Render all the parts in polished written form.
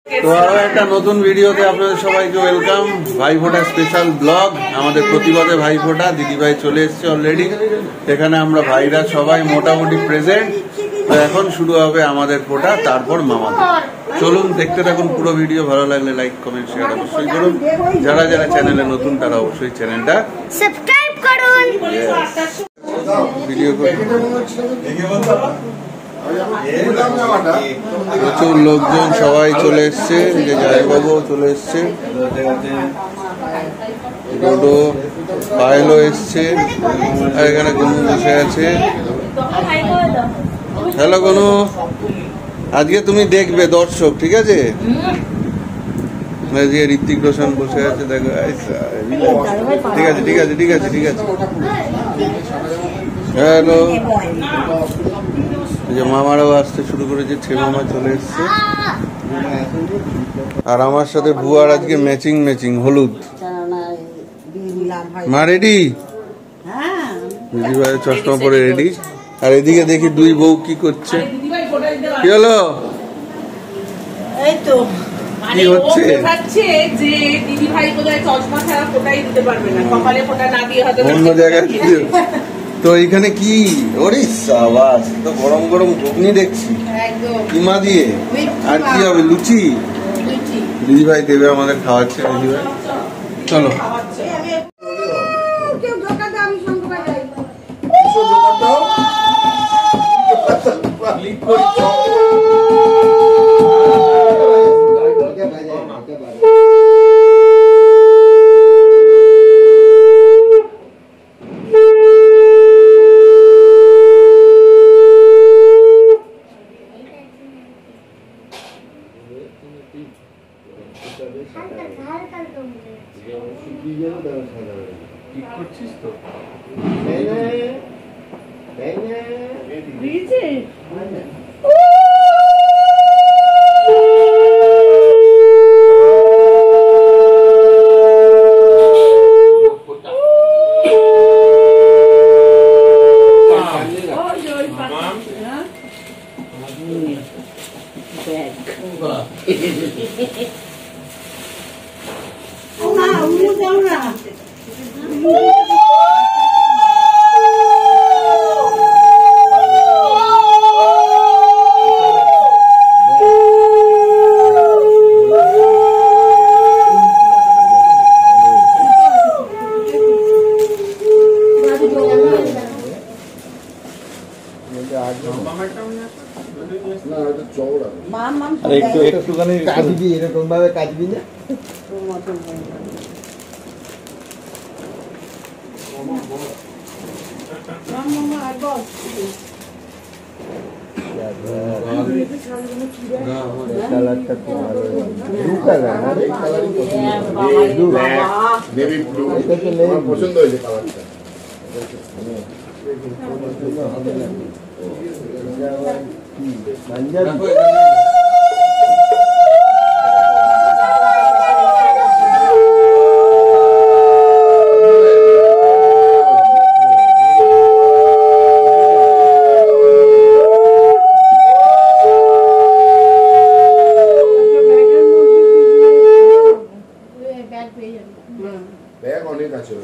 তো আরো একটা নতুন ভিডিওতে আপনাদের সবাইকে ওয়েলকাম। Bhaiphonta special blog. আমাদের প্রতিবাদে ভাইফোঁটা, দিদিভাই চলে এসছে অলরেডি। এখানে আমরা ভাইরা সবাই মোটামুটি প্রেজেন্ট। তো এখন শুরু হবে আমাদের ফোঁটা, তারপর মামাদের। চলুন দেখতে থাকুন পুরো ভিডিও। ভালো লাগলে লাইক কমেন্ট শেয়ার অবশ্যই করুন। যারা যারা চ্যানেলে নতুন তারা অবশ্যই চ্যানেলটা সাবস্ক্রাইব করুন। ভিডিও করুন। প্রচুর লোকজন সবাই চলে এসছে, যে জয়বাবু চলে এসছে, ডোডো পায়েলও এসছে, আর এখানে গনু বসে আছে। হ্যালো গনু, আজকে তুমি দেখবে দর্শক, ঠিক আছে? ঋত্বিক রোশন বসে আছে, দেখো। ঠিক আছে ঠিক আছে ঠিক আছে ঠিক আছে। হ্যালো, যে মামারাও আসতে শুরু করেছে, ছে মামা চলে এসছে। আর আমার সাথে বুয়ার আজকে ম্যাচিং ম্যাচিং হলুদ। মা রেডি? দিদিভাই চশমা পরে রেডি। আর এদিকে দেখি দুই বউ কি করছে। কি হলো? কি হচ্ছে? অন্য জায়গায় তো এখানে কি? ওরে সাবাস, তো গরম গরম ঘুগনি দেখছি কিমা দিয়ে। আর কি হবে? লুচি। দিদিভাই দেবে আমাদের, খাওয়াচ্ছে দিদিভাই। চলো একটুখানি কাটবি, এরকম ভাবে কাটবি না। কালারটা খুব ভালো, ব্লু কালার। পছন্দ হয়েছে কালারটা। ব্যাগ অনেক আছে।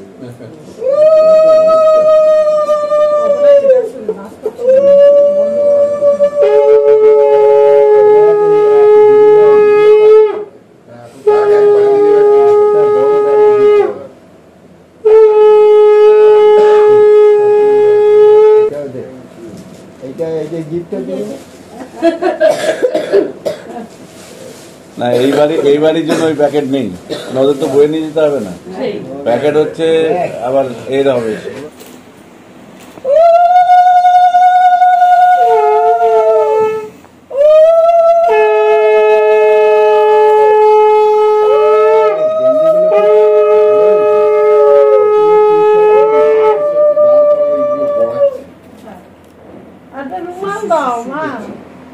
না, এইবারের জন্য ওই প্যাকেট নেই, নজর তো বয়ে নিয়ে যেতে হবে না। প্যাকেট হচ্ছে আবার এর হবে।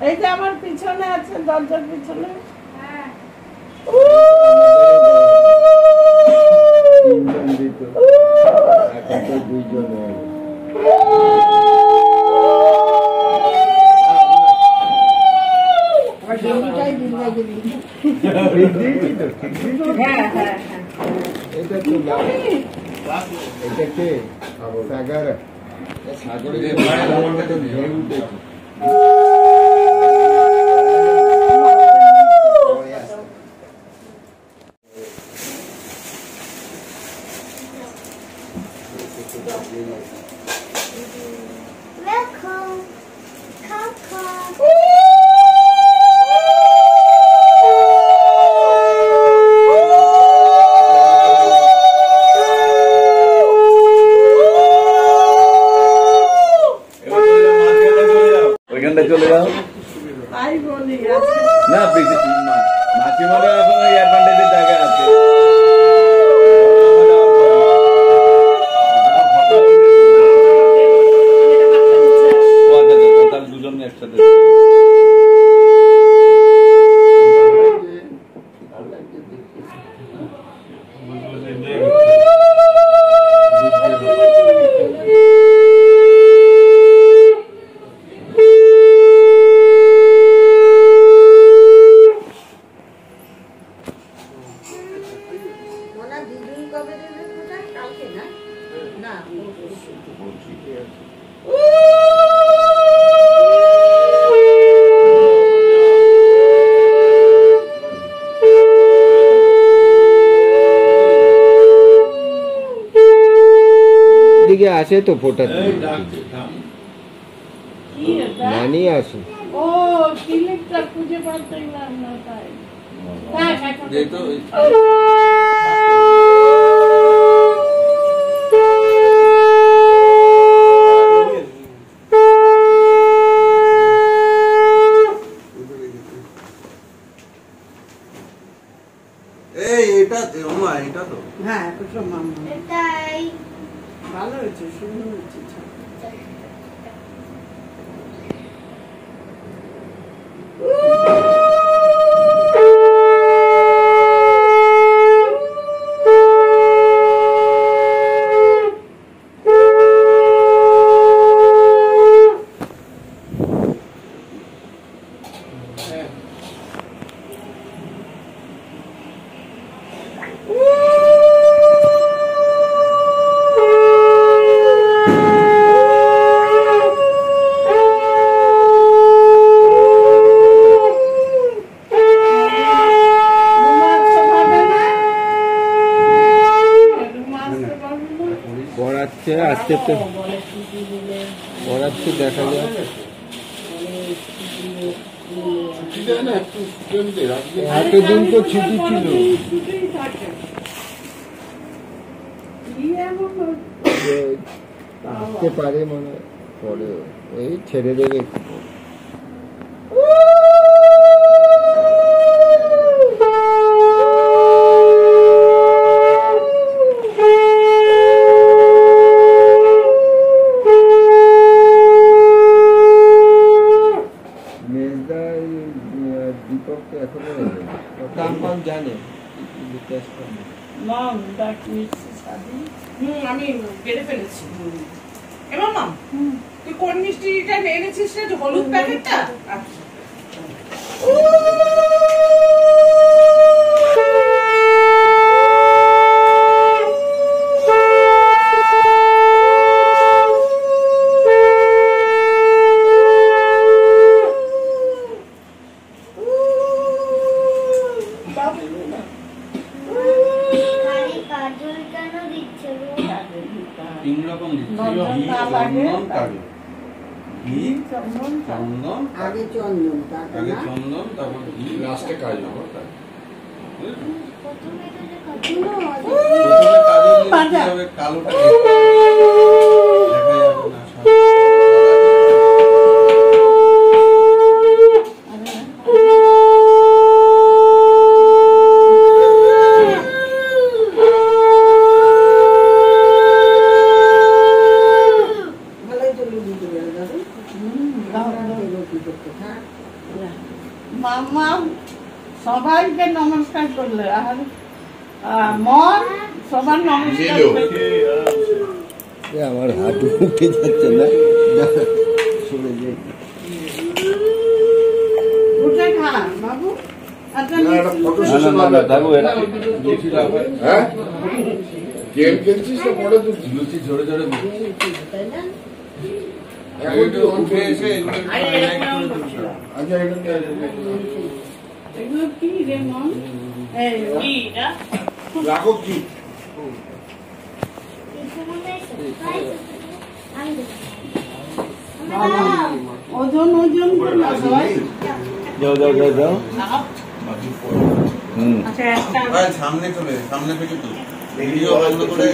এই যে আমার পিছনে আছে, দরজার পিছনে। হ্যাঁ হ্যাঁ এটা তো এটা কে সাগর সাগরে ঢেউ উঠেছে। Welcome. Come, come. ওইখানটা চলে যাও। তাই বলি না মাসিমারা এখন ওই অ্যাডভান্টেজের জায়গায় আছে। তাহলে দুজন একসাথে দিকে আসে তো ফোটা নানি আসে। ও ক্লিপটা খুঁজে পাচ্ছিলাম না তাই এটা তো হ্যাঁ কুসুম মামা এটাই ভালো হয়েছে সুন্দর হয়েছে পড়াচ্ছে আস্তে আস্তে পড়াচ্ছে দেখা যায়। এতদিন তো ছুটি ছিল, আসতে পারে মনে পরে এই ছেড়ে দেবে একটু। দীপককে এখনো নাম জানে আমি কেটে ফেলেছি। এবার মাম তুই কোন মিষ্টিটা এনেছিস রে, হলুদ প্যাকেটটা? আগে চন্দন তারপর ঘি, লাস্টে কাজু। কালোটা দেখা যাবে না। মামা সবাইকে নমস্কার করলে আর মন সবার নমস্কার করলে। আমার হাত উঠে যাচ্ছে না, শুনে যে উঠে খা বাবু। না না থাকবো হ্যাঁ গেম খেলছিস তো পরে তুলছি লুচি ঝরে ঝরে এখন তুই উঠে এসে এগুলো একটু highlight করে তুলতে হবে। আচ্ছা এটা এগুলো কি রে মম? এই কি এটা? রাখো কি ওজন করে না সবাই। যাও যাও যাও যাও আচ্ছা একটা ভাই, সামনে চলে সামনে থেকে তো ভিডিও বন্ধ করে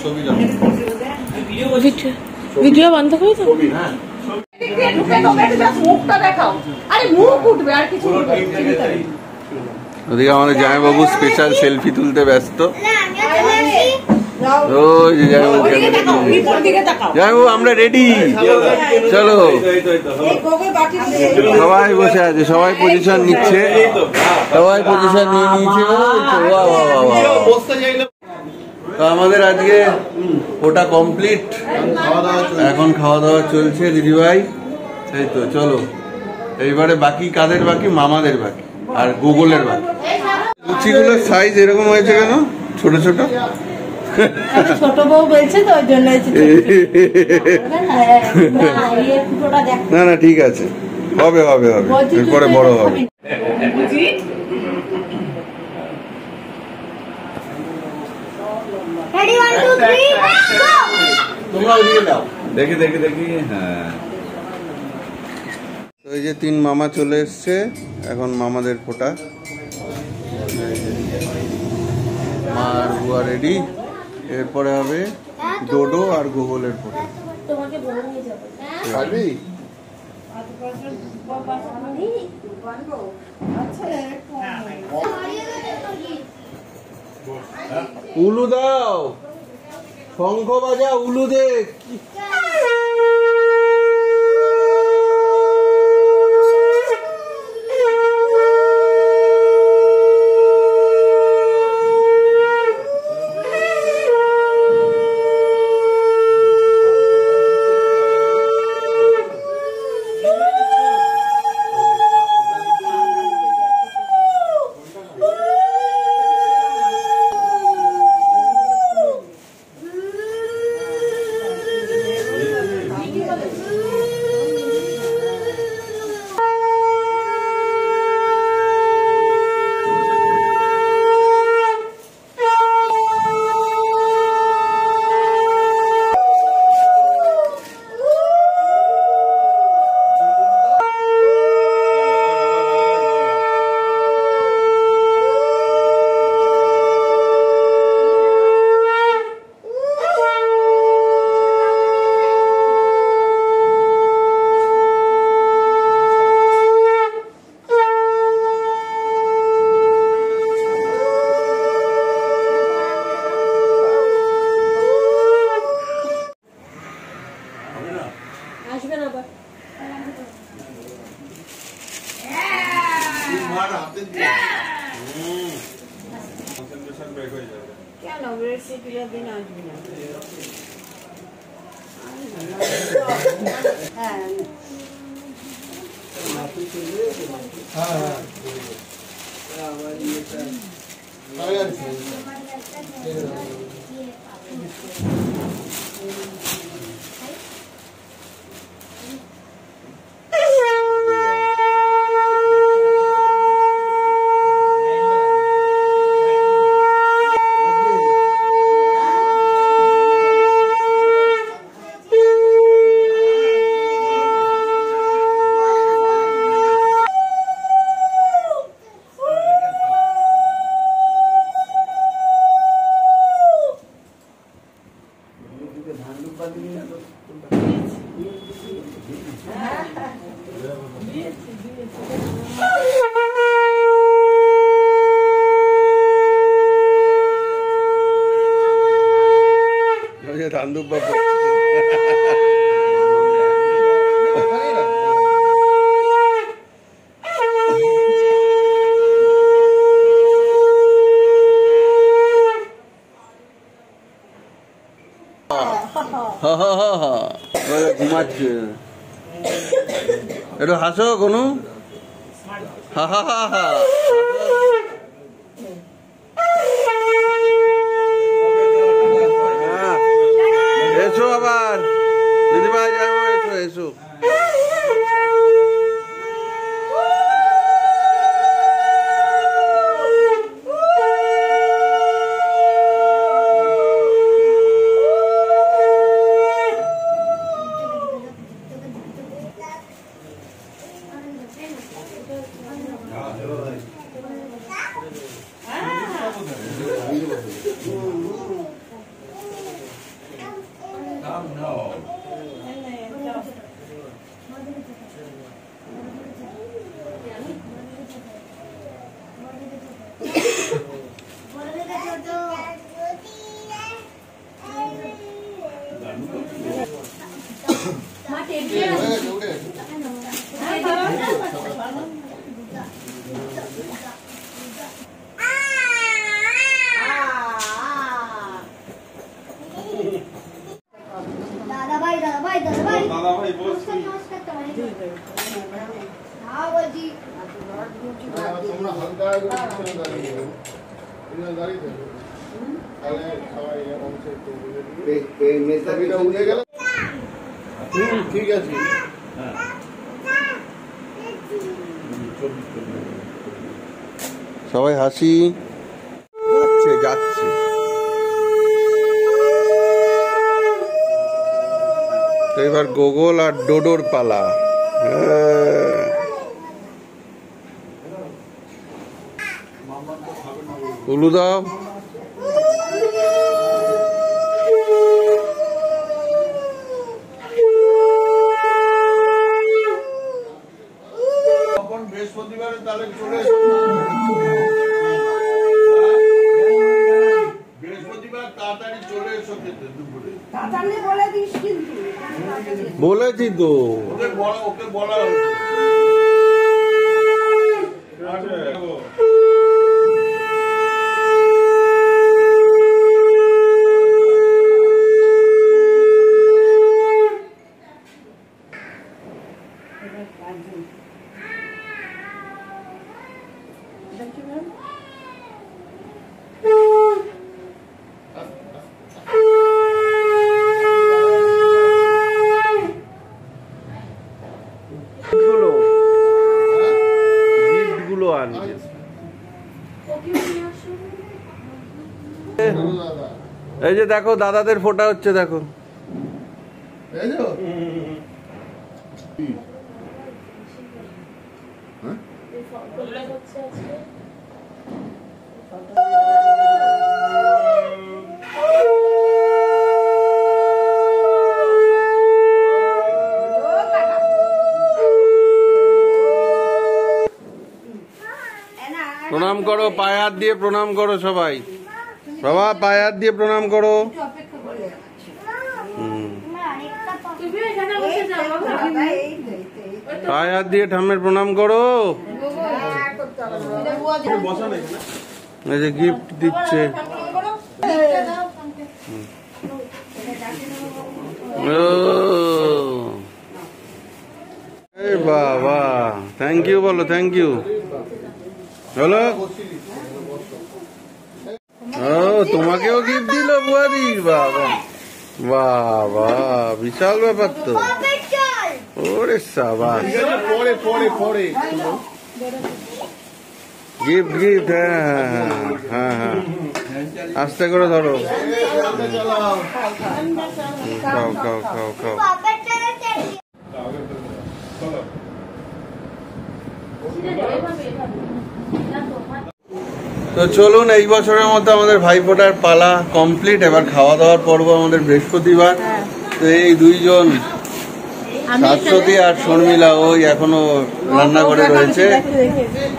ছবি দাও। ভিডিও বন্ধ করে তো হ্যাঁ ঢুকে তোকে জাস্ট মুখটা দেখাও। আরে মুখ উঠবে আর কিছু উঠবে না। ওদিকে আমাদের জামাইবাবু স্পেশাল সেলফি তুলতে ব্যস্ত। না আমি চলে আসি যাও ওই যে জামাইবাবু ওদিকে তাকাও, বিপর দিকে তাকাও। জামাইবাবু আমরা রেডি, চলো। এই গোগে বাটি দিয়ে সবাই বসে আছে, সবাই পজিশন নিচ্ছে, সবাই পজিশন নিয়ে নিয়েছে। ওই তো, বাহ, বাহ, বাহ, বাহ। তো আমাদের আজকে ওটা কমপ্লিট, এখন খাওয়া দাওয়া চলছে দিদিভাই। এই তো চলো, এইবারে বাকি কাদের বাকি? মামাদের বাকি আর গুগলের বাকি। লুচিগুলোর সাইজ এরকম হয়েছে কেন ছোট ছোট? ছোট বউ বলছে তো ওই জন্য না না ঠিক আছে, হবে হবে হবে, এরপরে বড় হবে। বুঝি ready 1 2 3 go তোমরা দিয়ে দাও। দেখি দেখি দেখি হ্যাঁ তো এই যে 3 মামা চলে এসছে, এখন মামাদের ফোঁটা। মা আর বুয়া রেডি, এরপরে হবে ডোডো আর গুগলের ফোঁটা। তোমাকে বলে নিয়ে যাব খাবি উলু দাও, শঙ্খ বাজা, উলু দে। কেন রেসিপিটা দিন আসবি না? হ্যাঁ ধান্দুব বাবু ঘুমাচ্ছে। একটু হাসো কোনো, হা হা হা হা। ঠিক আছে। সবাই হাসি যাচ্ছে যাচ্ছে। তো এবার গোগল আর ডোডোর পালা। উলু দাও। বৃহস্পতিবারে তাহলে চলে বৃহস্পতিবার তাড়াতাড়ি চলে এসো খেতে দুপুরে। বলেছি তো ওকে বলা হয়েছে। গিফটগুলো আনছে। এই যে দেখো দাদাদের ফোটা হচ্ছে দেখো। প্রণাম করো, পায়ে হাত দিয়ে প্রণাম করো সবাই। বাবা পায়ে হাত দিয়ে প্রণাম করো। পায়ে হাত দিয়ে ঠাম্মের প্রণাম করো। এই যে গিফট দিচ্ছে। বাবা থ্যাংক ইউ বলো, থ্যাংক ইউ বলো। ও তোমাকেও গিফট দিল বুয়াদি। বাবা বাবা বিশাল ব্যাপার তো। ওরে সাবাস। পরে পরে পরে গিফট গিফট। হ্যাঁ হ্যাঁ হ্যাঁ আস্তে করে ধরো। খাও খাও খাও খাও। তো চলুন, এই বছরের মতো আমাদের ভাইফোঁটার পালা কমপ্লিট। এবার খাওয়া দাওয়ার পর্ব আমাদের বৃহস্পতিবার। তো এই দুইজন শাশ্বতী আর শর্মিলা ওই এখনো রান্নাঘরে রয়েছে।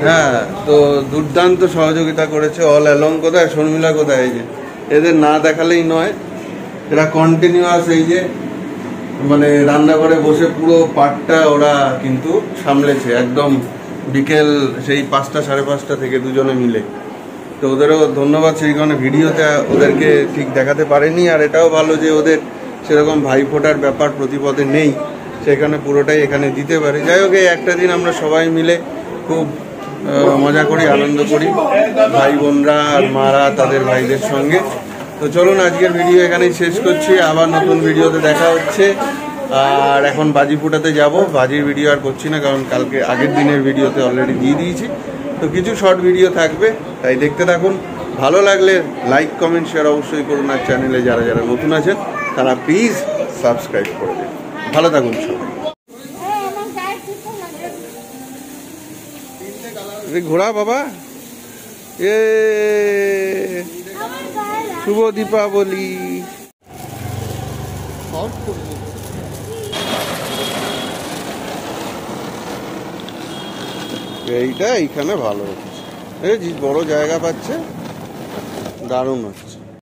হ্যাঁ, তো দুর্দান্ত সহযোগিতা করেছে অল অ্যালং। কোথায় শর্মিলা, কোথায়? এই যে এদের না দেখালেই নয়, এরা কন্টিনিউয়াস এই যে মানে রান্নাঘরে বসে পুরো পাটটা ওরা কিন্তু সামলেছে একদম বিকেল সেই 5টা সাড়ে 5টা থেকে দুজনে মিলে। তো ওদেরও ধন্যবাদ। সেই কারণে ভিডিওতে ওদেরকে ঠিক দেখাতে পারেনি। আর এটাও ভালো যে ওদের সেরকম ভাইফোঁটার ব্যাপার প্রতিপদে নেই, সেখানে পুরোটাই এখানে দিতে পারে। যাই হোক, এই একটা দিন আমরা সবাই মিলে খুব মজা করি, আনন্দ করি, ভাই বোনরা আর মারা তাদের ভাইদের সঙ্গে। তো চলুন আজকের ভিডিও এখানেই শেষ করছি। আবার নতুন ভিডিওতে দেখা হচ্ছে। আর এখন বাজি ফুটাতে যাব। বাজির ভিডিও আর করছি না, কারণ কালকে আগের দিনের ভিডিওতে অলরেডি দিয়ে দিয়েছি। তো কিছু শর্ট ভিডিও থাকবে, তাই দেখতে থাকুন। ভালো লাগলে লাইক কমেন্ট শেয়ার অবশ্যই করুন। আর চ্যানেলে যারা যারা নতুন আছেন তারা প্লিজ সাবস্ক্রাইব করে দিন। ভালো থাকুন সবাই। ঘোড়া বাবা, এ শুভ দীপাবলি। এইটা এইখানে ভালো হচ্ছে, এই বড় জায়গা পাচ্ছে, দারুণ হচ্ছে।